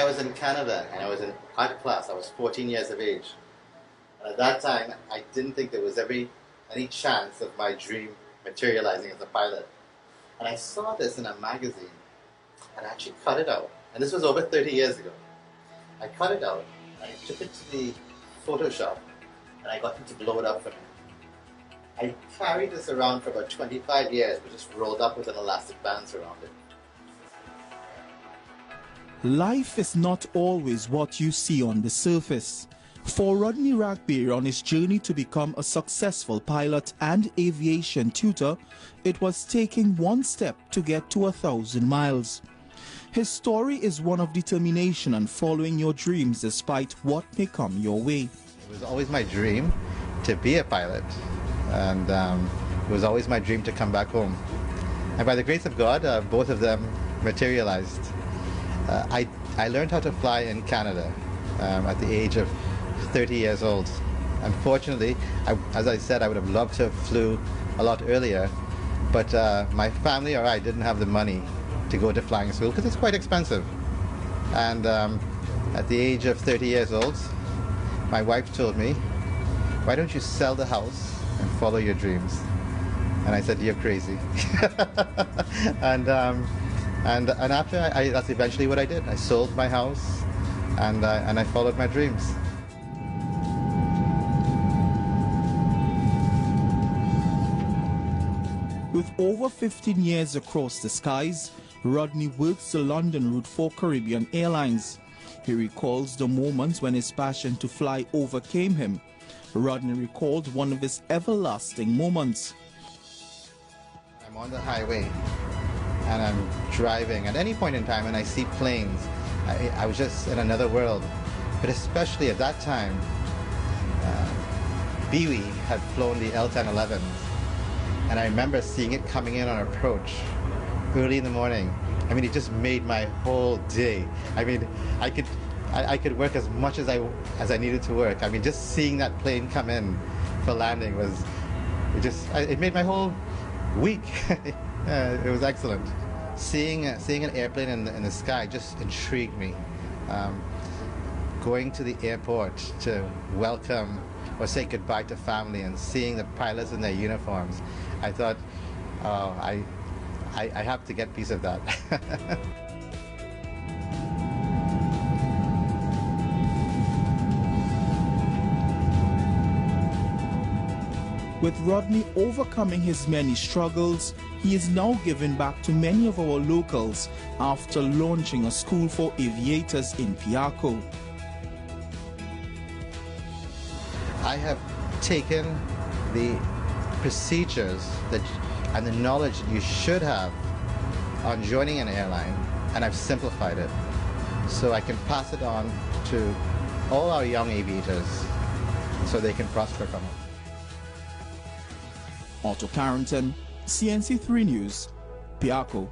was in Canada and I was in art class. I was 14 years of age. And at that time, I didn't think there was any chance of my dream materializing as a pilot. And I saw this in a magazine and I actually cut it out. And this was over 30 years ago. I cut it out and I took it to the Photoshop and I got him to blow it up for me. I carried this around for about 25 years, but just rolled up with an elastic band around it. Life is not always what you see on the surface. For Rodney Ragbir, on his journey to become a successful pilot and aviation tutor, it was taking one step to get to 1,000 miles. His story is one of determination and following your dreams despite what may come your way. It was always my dream to be a pilot, and it was always my dream to come back home. And by the grace of God, both of them materialized. I learned how to fly in Canada at the age of 30 years old. Unfortunately, as I said, I would have loved to have flew a lot earlier, but my family or I didn't have the money to go to flying school because it's quite expensive. And at the age of 30 years old, my wife told me, "Why don't you sell the house and follow your dreams?" And I said, "You're crazy." and after that's eventually what I did. I sold my house and I followed my dreams. With over 15 years across the skies, Rodney works the London route for Caribbean Airlines. He recalls the moments when his passion to fly overcame him. Rodney recalled one of his everlasting moments. I'm on the highway and I'm driving at any point in time and I see planes. I was just in another world. But especially at that time, Biwi had flown the L-1011s. And I remember seeing it coming in on approach early in the morning. I mean, it just made my whole day. I mean, I could work as much as I needed to work. I mean, just seeing that plane come in for landing it made my whole week. It was excellent. Seeing an airplane in the sky just intrigued me. Going to the airport to welcome or say goodbye to family and seeing the pilots in their uniforms, I thought, oh, I have to get a piece of that. With Rodney overcoming his many struggles, he is now giving back to many of our locals after launching a school for aviators in Piarco. I have taken the procedures and the knowledge that you should have on joining an airline, and I've simplified it so I can pass it on to all our young aviators so they can prosper from it. Otto Carrington, CNC3 News, Piarco.